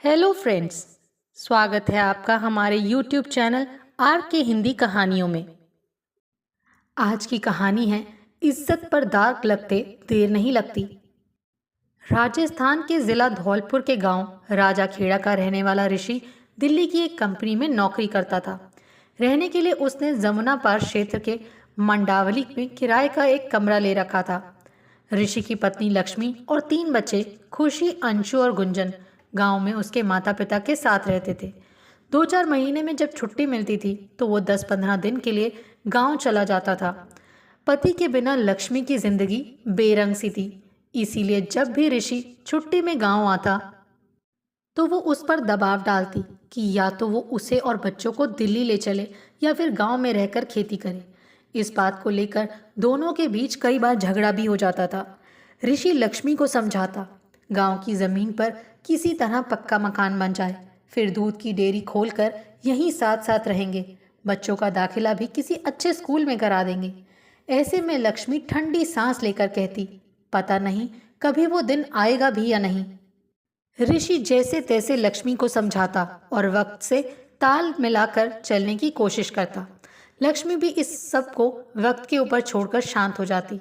Hello friends. स्वागत है आपका हमारे यूट्यूब चैनल आर के हिंदी कहानियों में। आज की कहानी है इज्जत पर दाग लगते देर नहीं लगती। राजस्थान के जिला धौलपुर के गांव राजाखेड़ा का रहने वाला ऋषि दिल्ली की एक कंपनी में नौकरी करता था। रहने के लिए उसने जमुना पार क्षेत्र के मंडावली में किराए का एक कमरा ले रखा था। ऋषि की पत्नी लक्ष्मी और 3 बच्चे खुशी, अंशु और गुंजन गांव में उसके माता पिता के साथ रहते थे। 2-4 महीने में जब छुट्टी मिलती थी तो वो 10-15 दिन के लिए गांव चला जाता था। पति के बिना लक्ष्मी की जिंदगी बेरंग सी थी, इसीलिए जब भी ऋषि छुट्टी में गांव आता तो वो उस पर दबाव डालती कि या तो वो उसे और बच्चों को दिल्ली ले चले या फिर गांव में रहकर खेती करे। इस बात को लेकर दोनों के बीच कई बार झगड़ा भी हो जाता था। ऋषि लक्ष्मी को समझाता, गांव की जमीन पर किसी तरह पक्का मकान बन जाए, फिर दूध की डेयरी खोलकर यहीं साथ साथ रहेंगे, बच्चों का दाखिला भी किसी अच्छे स्कूल में करा देंगे। ऐसे में लक्ष्मी ठंडी सांस लेकर कहती, पता नहीं कभी वो दिन आएगा भी या नहीं। ऋषि जैसे तैसे लक्ष्मी को समझाता और वक्त से ताल मिलाकर चलने की कोशिश करता। लक्ष्मी भी इस सब को वक्त के ऊपर छोड़कर शांत हो जाती।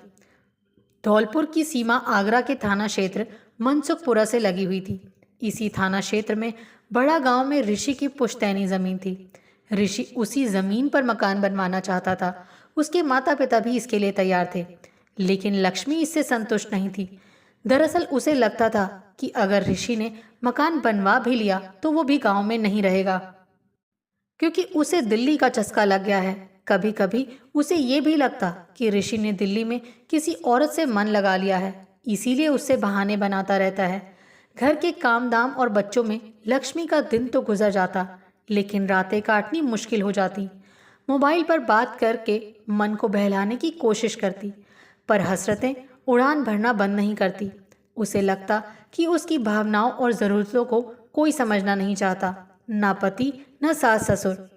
धौलपुर की सीमा आगरा के थाना क्षेत्र मनसुखपुरा से लगी हुई थी। इसी थाना क्षेत्र में बड़ा गांव में ऋषि की पुश्तैनी जमीन थी। ऋषि उसी जमीन पर मकान बनवाना चाहता था। उसके माता पिता भी इसके लिए तैयार थे, लेकिन लक्ष्मी इससे संतुष्ट नहीं थी। दरअसल उसे लगता था कि अगर ऋषि ने मकान बनवा भी लिया तो वो भी गांव में नहीं रहेगा, क्योंकि उसे दिल्ली का चस्का लग गया है। कभी कभी उसे ये भी लगता कि ऋषि ने दिल्ली में किसी औरत से मन लगा लिया है, इसीलिए उससे बहाने बनाता रहता है। घर के काम दाम और बच्चों में लक्ष्मी का दिन तो गुजर जाता, लेकिन रातें काटनी मुश्किल हो जाती। मोबाइल पर बात करके मन को बहलाने की कोशिश करती, पर हसरतें उड़ान भरना बंद नहीं करती। उसे लगता कि उसकी भावनाओं और ज़रूरतों को कोई समझना नहीं चाहता, ना पति न सास ससुर।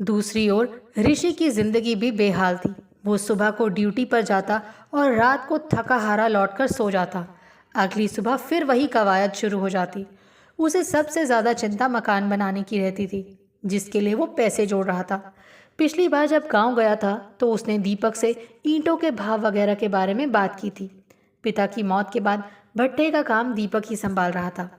दूसरी ओर ऋषि की जिंदगी भी बेहाल थी। वो सुबह को ड्यूटी पर जाता और रात को थका हारा लौटकर सो जाता। अगली सुबह फिर वही कवायद शुरू हो जाती। उसे सबसे ज़्यादा चिंता मकान बनाने की रहती थी, जिसके लिए वो पैसे जोड़ रहा था। पिछली बार जब गांव गया था तो उसने दीपक से ईंटों के भाव वगैरह के बारे में बात की थी। पिता की मौत के बाद भट्ठे का काम दीपक ही संभाल रहा था।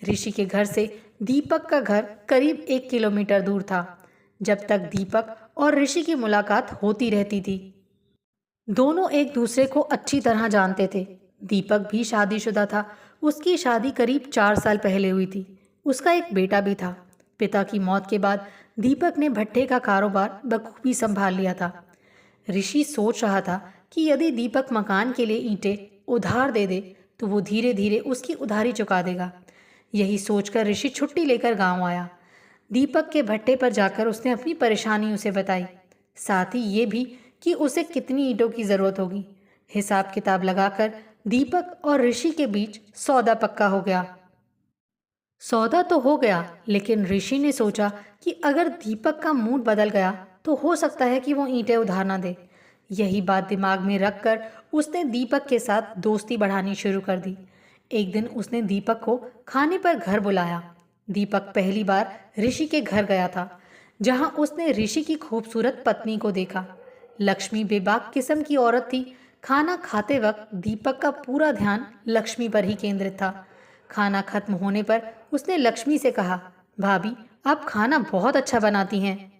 ऋषि के घर से दीपक का घर करीब 1 किलोमीटर दूर था। जब तक दीपक और ऋषि की मुलाकात होती रहती थी, दोनों एक दूसरे को अच्छी तरह जानते थे। दीपक भी शादीशुदा था। उसकी शादी करीब 4 साल पहले हुई थी। उसका एक बेटा भी था। पिता की मौत के बाद दीपक ने भट्ठे का कारोबार बखूबी संभाल लिया था। ऋषि सोच रहा था कि यदि दीपक मकान के लिए ईंटें उधार दे दे तो वो धीरे धीरे उसकी उधारी चुका देगा। यही सोचकर ऋषि छुट्टी लेकर गांव आया। दीपक के भट्टे पर जाकर उसने अपनी परेशानी उसे बताई, साथ ही ये भी कि उसे कितनी ईंटों की ज़रूरत होगी। हिसाब किताब लगाकर दीपक और ऋषि के बीच सौदा पक्का हो गया। सौदा तो हो गया, लेकिन ऋषि ने सोचा कि अगर दीपक का मूड बदल गया तो हो सकता है कि वो ईंटें उधार ना दे। यही बात दिमाग में रखकर उसने दीपक के साथ दोस्ती बढ़ानी शुरू कर दी। एक दिन उसने दीपक को खाने पर घर बुलाया। दीपक पहली बार ऋषि के घर गया था, जहां उसने ऋषि की खूबसूरत पत्नी को देखा। लक्ष्मी बेबाक किस्म की औरत थी। खाना खाते वक्त दीपक का पूरा ध्यान लक्ष्मी पर ही केंद्रित था। खाना खत्म होने पर उसने लक्ष्मी से कहा, भाभी आप खाना बहुत अच्छा बनाती हैं।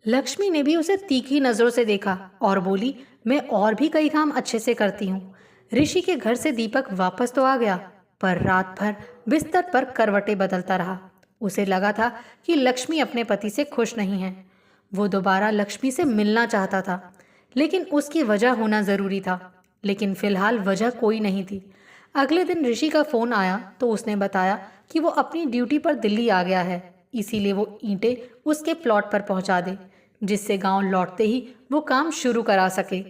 लक्ष्मी ने भी उसे तीखी नजरों से देखा और बोली, मैं और भी कई काम अच्छे से करती हूँ। ऋषि के घर से दीपक वापस तो आ गया, पर रात भर बिस्तर पर करवटें बदलता रहा। उसे लगा था कि लक्ष्मी अपने पति से खुश नहीं है। वो दोबारा लक्ष्मी से मिलना चाहता था, लेकिन उसकी वजह होना जरूरी था। लेकिन फिलहाल वजह कोई नहीं थी। अगले दिन ऋषि का फोन आया तो उसने बताया कि वो अपनी ड्यूटी पर दिल्ली आ गया है, इसीलिए वो ईंटें उसके प्लॉट पर पहुंचा दे, जिससे गांव लौटते ही वो काम शुरू करा सके।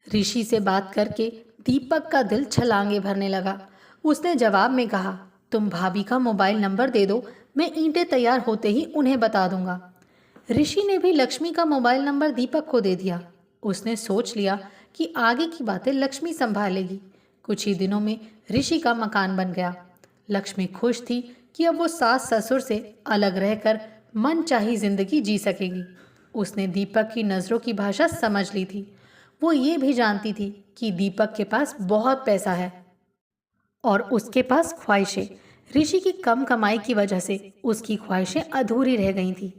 ऋषि से बात करके दीपक का दिल छलांगे भरने लगा। उसने जवाब में कहा, तुम भाभी का मोबाइल नंबर दे दो, मैं ईंटें तैयार होते ही उन्हें बता दूंगा। ऋषि ने भी लक्ष्मी का मोबाइल नंबर दीपक को दे दिया। उसने सोच लिया कि आगे की बातें लक्ष्मी संभालेगी। कुछ ही दिनों में ऋषि का मकान बन गया। लक्ष्मी खुश थी कि अब वो सास ससुर से अलग रहकर मनचाही जिंदगी जी सकेगी। उसने दीपक की नज़रों की भाषा समझ ली थी। वो ये भी जानती थी कि दीपक के पास बहुत पैसा है और उसके पास ख्वाहिशें। ऋषि की कम कमाई की वजह से उसकी ख्वाहिशें अधूरी रह गई थी।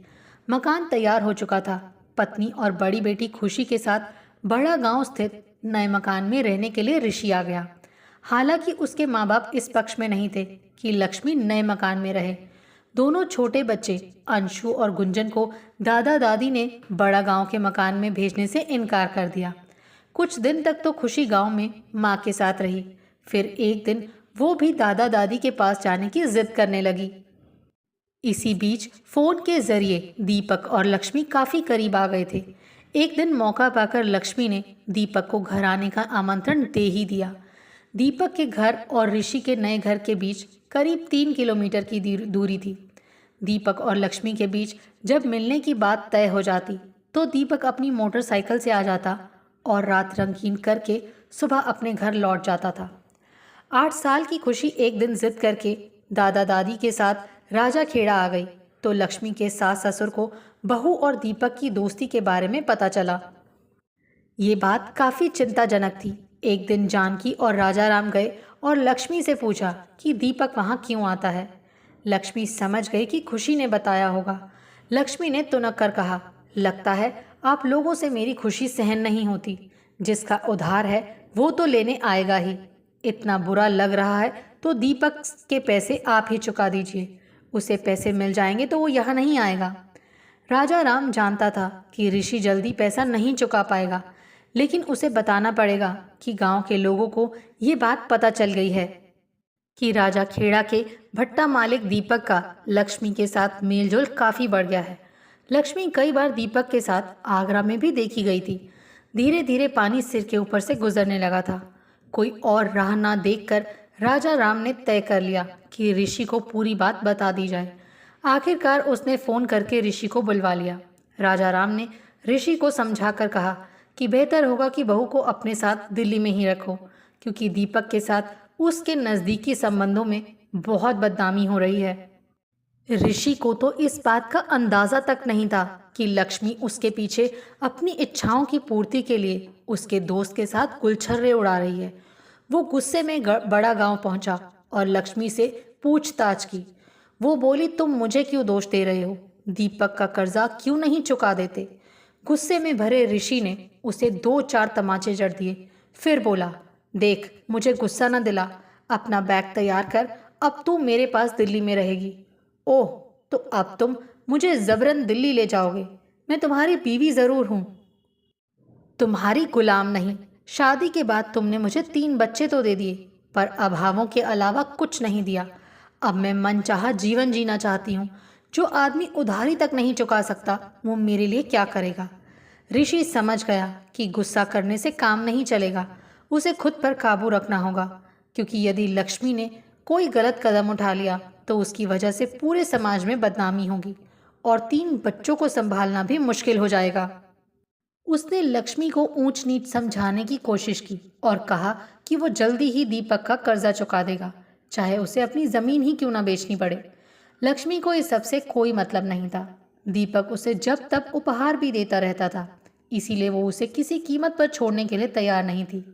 मकान तैयार हो चुका था। पत्नी और बड़ी बेटी खुशी के साथ बड़ा गांव स्थित नए मकान में रहने के लिए ऋषि आ गया। हालांकि उसके माँ बाप इस पक्ष में नहीं थे कि लक्ष्मी नए मकान में रहे। दोनों छोटे बच्चे अंशु और गुंजन को दादा दादी ने बड़ा गांव के मकान में भेजने से इनकार कर दिया। कुछ दिन तक तो खुशी गांव में माँ के साथ रही। फिर एक दिन वो भी दादा दादी के पास जाने की जिद करने लगी। इसी बीच फोन के जरिए दीपक और लक्ष्मी काफी करीब आ गए थे। एक दिन मौका पाकर लक्ष्मी ने दीपक को घर आने का आमंत्रण दे ही दिया। दीपक के घर और ऋषि के नए घर के बीच करीब 3 किलोमीटर की दूरी थी। दीपक और लक्ष्मी के बीच जब मिलने की बात तय हो जाती तो दीपक अपनी मोटरसाइकिल से आ जाता और रात रंगीन करके सुबह अपने घर लौट जाता था। 8 साल की खुशी एक दिन जिद करके दादा दादी के साथ राजा खेड़ा आ गई तो लक्ष्मी के सास ससुर को बहू और दीपक की दोस्ती के बारे में पता चला। ये बात काफी चिंताजनक थी। एक दिन जानकी और राजा राम गए और लक्ष्मी से पूछा कि दीपक वहाँ क्यों आता है। लक्ष्मी समझ गई कि खुशी ने बताया होगा। लक्ष्मी ने तुनक कर कहा, लगता है आप लोगों से मेरी खुशी सहन नहीं होती। जिसका उधार है वो तो लेने आएगा ही। इतना बुरा लग रहा है तो दीपक के पैसे आप ही चुका दीजिए। उसे पैसे मिल जाएंगे तो वो यहाँ नहीं आएगा। राजा राम जानता था कि ऋषि जल्दी पैसा नहीं चुका पाएगा, लेकिन उसे बताना पड़ेगा कि गांव के लोगों को ये बात पता चल गई है कि राजा खेड़ा के भट्टा मालिक दीपक का लक्ष्मी के साथ मेलजोल काफ़ी बढ़ गया है। लक्ष्मी कई बार दीपक के साथ आगरा में भी देखी गई थी। धीरे धीरे पानी सिर के ऊपर से गुजरने लगा था। कोई और राह ना देखकर राजा राम ने तय कर लिया कि ऋषि को पूरी बात बता दी जाए। आखिरकार उसने फ़ोन करके ऋषि को बुलवा लिया। राजा राम ने ऋषि को समझाकर कहा कि बेहतर होगा कि बहू को अपने साथ दिल्ली में ही रखो, क्योंकि दीपक के साथ उसके नज़दीकी संबंधों में बहुत बदनामी हो रही है। ऋषि को तो इस बात का अंदाज़ा तक नहीं था कि लक्ष्मी उसके पीछे अपनी इच्छाओं की पूर्ति के लिए उसके दोस्त के साथ गुलछर्रे उड़ा रही है। वो गुस्से में बड़ा गांव पहुंचा और लक्ष्मी से पूछताछ की। वो बोली, तुम मुझे क्यों दोष दे रहे हो? दीपक का कर्जा क्यों नहीं चुका देते? गुस्से में भरे ऋषि ने उसे 2-4 तमाचे जड़ दिए। फिर बोला, देख, मुझे गुस्सा न दिला। अपना बैग तैयार कर, अब तू मेरे पास दिल्ली में रहेगी। ओह, तो अब तुम मुझे जबरन दिल्ली ले जाओगे? मैं तुम्हारी बीवी ज़रूर हूँ, तुम्हारी गुलाम नहीं। शादी के बाद तुमने मुझे 3 बच्चे तो दे दिए, पर अभावों के अलावा कुछ नहीं दिया। अब मैं मनचाहा जीवन जीना चाहती हूँ। जो आदमी उधारी तक नहीं चुका सकता, वो मेरे लिए क्या करेगा? ऋषि समझ गया कि गुस्सा करने से काम नहीं चलेगा। उसे खुद पर काबू रखना होगा, क्योंकि यदि लक्ष्मी ने कोई गलत कदम उठा लिया तो उसकी वजह से पूरे समाज में बदनामी होगी और 3 बच्चों को संभालना भी मुश्किल हो जाएगा। उसने लक्ष्मी को ऊंच नीच समझाने की कोशिश की और कहा कि वो जल्दी ही दीपक का कर्जा चुका देगा, चाहे उसे अपनी ज़मीन ही क्यों ना बेचनी पड़े। लक्ष्मी को इस सबसे कोई मतलब नहीं था। दीपक उसे जब तब उपहार भी देता रहता था, इसीलिए वो उसे किसी कीमत पर छोड़ने के लिए तैयार नहीं थी।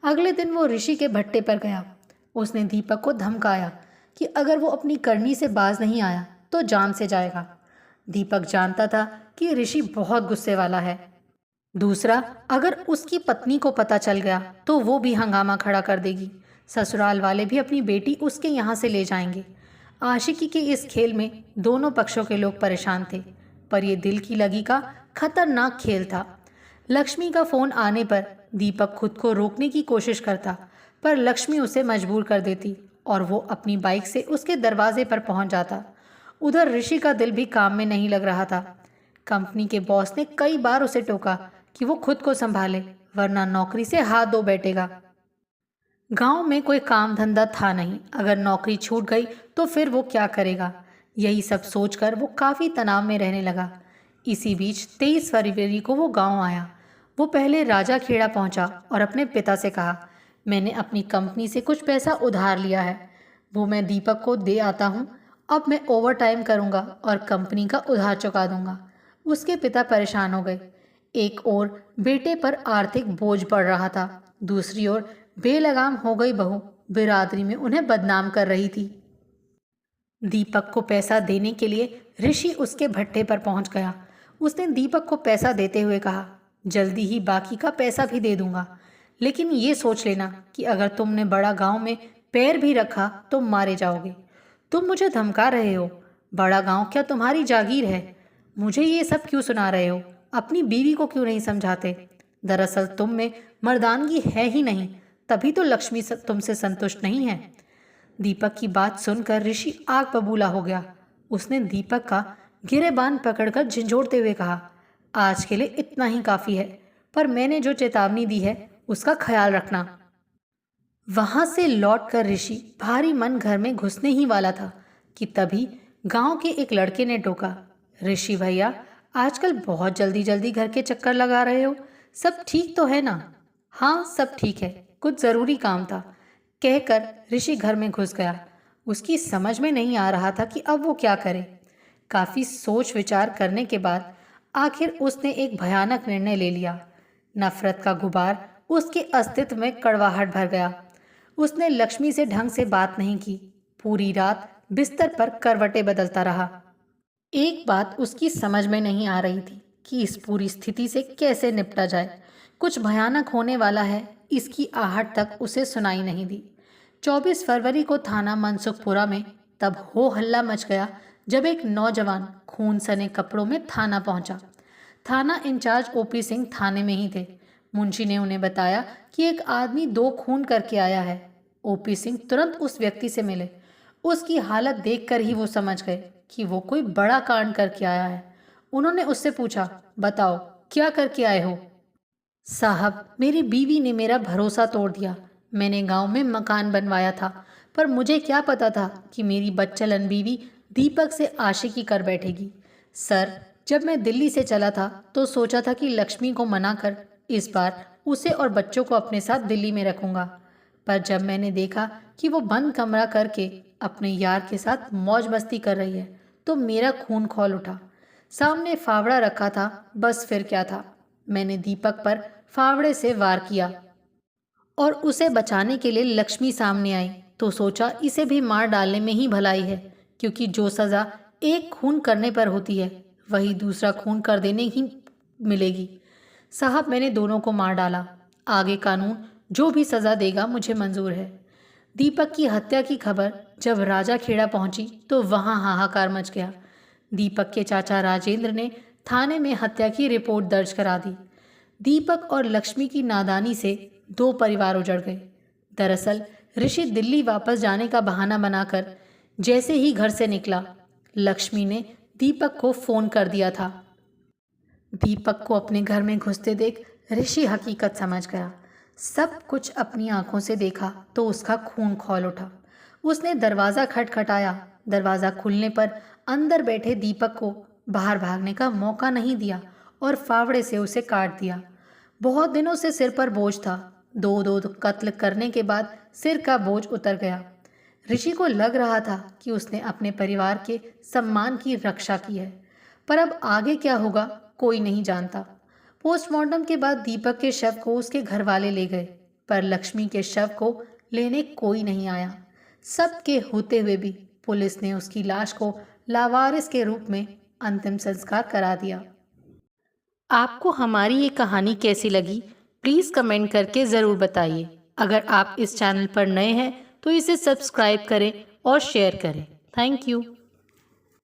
अगले दिन वो ऋषि के भट्टे पर गया। उसने दीपक को धमकाया कि अगर वो अपनी करनी से बाज नहीं आया तो जान से जाएगा। दीपक जानता था कि ऋषि बहुत गुस्से वाला है। दूसरा, अगर उसकी पत्नी को पता चल गया तो वो भी हंगामा खड़ा कर देगी। ससुराल वाले भी अपनी बेटी उसके यहाँ से ले जाएंगे। आशिकी के इस खेल में दोनों पक्षों के लोग परेशान थे, पर यह दिल की लगी का खतरनाक खेल था। लक्ष्मी का फ़ोन आने पर दीपक खुद को रोकने की कोशिश करता, पर लक्ष्मी उसे मजबूर कर देती और वो अपनी बाइक से उसके दरवाजे पर पहुंच जाता। उधर ऋषि का दिल भी काम में नहीं लग रहा था। कंपनी के बॉस ने कई बार उसे टोका कि वो खुद को संभाले, वरना नौकरी से हाथ धो बैठेगा। गांव में कोई काम धंधा था नहीं, अगर नौकरी छूट गई तो फिर वो क्या करेगा? यही सब सोचकर वो काफ़ी तनाव में रहने लगा। इसी बीच 23 फरवरी को वो गांव आया। वो पहले राजा खेड़ा पहुंचा और अपने पिता से कहा, मैंने अपनी कंपनी से कुछ पैसा उधार लिया है। वो मैं दीपक को दे आता हूँ। अब मैं ओवर टाइम करूँगा और कंपनी का उधार चुका दूंगा। उसके पिता परेशान हो गए। एक ओर बेटे पर आर्थिक बोझ पड़ रहा था, दूसरी ओर बेलगाम हो गई बहू बिरादरी में उन्हें बदनाम कर रही थी। दीपक को पैसा देने के लिए ऋषि उसके भट्टे पर पहुंच गया। उसने दीपक को पैसा देते हुए कहा, जल्दी ही बाकी का पैसा भी दे दूंगा, लेकिन ये सोच लेना कि अगर तुमने बड़ा गांव में पैर भी रखा तो मारे जाओगे। तुम मुझे धमका रहे हो। बड़ा गांव क्या तुम्हारी जागीर है? मुझे ये सब क्यों सुना रहे हो? अपनी बीवी को क्यों नहीं समझाते? दरअसल तुम में मर्दानगी है ही नहीं, तभी तो लक्ष्मी तुमसे संतुष्ट नहीं है। दीपक की बात सुनकर ऋषि आग बबूला हो गया। उसने दीपक का गिरेबान पकड़कर झंझोड़ते हुए कहा, आज के लिए इतना ही काफी है, पर मैंने जो चेतावनी दी है उसका ख्याल रखना। वहां से लौटकर ऋषि भारी मन घर में घुसने ही वाला था कि तभी गांव के एक लड़के ने टोका, ऋषि भैया, आजकल बहुत जल्दी जल्दी घर के चक्कर लगा रहे हो, सब ठीक तो है ना? हाँ, सब ठीक है, कुछ जरूरी काम था, कहकर ऋषि घर में घुस गया। उसकी समझ में नहीं आ रहा था कि अब वो क्या करे। काफी सोच विचार करने के बाद आखिर उसने एक भयानक निर्णय ले लिया। नफरत का गुबार उसके अस्तित्व में कड़वाहट भर गया। उसने लक्ष्मी से ढंग से बात नहीं की। पूरी रात बिस्तर पर करवटें बदलता रहा। एक बात उसकी समझ में नहीं आ रही थी कि इस पूरी स्थिति से कैसे निपटा जाए। कुछ भयानक होने वाला है, इसकी आहट तक उसे सुनाई नहीं दी। 24 फरवरी को थाना मनसुखपुरा में तब हो हल्ला मच गया जब एक नौजवान खून सने कपड़ों में थाना पहुंचा। थाना इंचार्ज ओपी सिंह थाने में ही थे। मुंशी ने उन्हें बताया कि एक आदमी 2 खून करके आया है। ओपी सिंह तुरंत उस व्यक्ति से मिले। उसकी हालत देखकर ही वो समझ गए कि वो कोई बड़ा कांड करके आया है। उन्होंने उससे पूछा, बताओ क्या करके आए हो? साहब, मेरी बीवी ने मेरा भरोसा तोड़ दिया। मैंने गांव में मकान बनवाया था, पर मुझे क्या पता था कि मेरी बच्चलन बीवी दीपक से आशिकी कर बैठेगी। सर, जब मैं दिल्ली से चला था तो सोचा था कि लक्ष्मी को मनाकर इस बार उसे और बच्चों को अपने साथ दिल्ली में रखूंगा, पर जब मैंने देखा कि वो बंद कमरा करके अपने यार के साथ मौज मस्ती कर रही है तो मेरा खून खौल उठा। सामने फावड़ा रखा था, बस फिर क्या था। मैंने दीपक पर फावड़े से वार किया और उसे बचाने के लिए लक्ष्मी सामने आई तो सोचा इसे भी मार डालने में ही भलाई है, क्योंकि जो सज़ा एक खून करने पर होती है वही दूसरा खून कर देने ही मिलेगी। साहब, मैंने दोनों को मार डाला। आगे कानून जो भी सज़ा देगा मुझे मंजूर है। दीपक की हत्या की खबर जब राजा खेड़ा पहुंची तो वहां हाहाकार मच गया। दीपक के चाचा राजेंद्र ने थाने में हत्या की रिपोर्ट दर्ज करा दी। दीपक और लक्ष्मी की नादानी से 2 परिवार उजड़ गए। दरअसल ऋषि दिल्ली वापस जाने का बहाना बनाकर जैसे ही घर से निकला, लक्ष्मी ने दीपक को फोन कर दिया था। दीपक को अपने घर में घुसते देख ऋषि हकीकत समझ गया। सब कुछ अपनी आंखों से देखा तो उसका खून खौल उठा। उसने दरवाज़ा खटखटाया। दरवाज़ा खुलने पर अंदर बैठे दीपक को बाहर भागने का मौका नहीं दिया और फावड़े से उसे काट दिया। बहुत दिनों से सिर पर बोझ था। 2 कत्ल करने के बाद सिर का बोझ उतर गया। ऋषि को लग रहा था कि उसने अपने परिवार के सम्मान की रक्षा की है, पर अब आगे क्या होगा कोई नहीं जानता। पोस्टमार्टम के बाद दीपक के शव को उसके घर वाले ले गए, पर लक्ष्मी के शव को लेने कोई नहीं आया। सबके होते हुए भी पुलिस ने उसकी लाश को लावारिस के रूप में अंतिम संस्कार करा दिया। आपको हमारी ये कहानी कैसी लगी, प्लीज़ कमेंट करके ज़रूर बताइए। अगर आप इस चैनल पर नए हैं तो इसे सब्सक्राइब करें और शेयर करें। Thank you.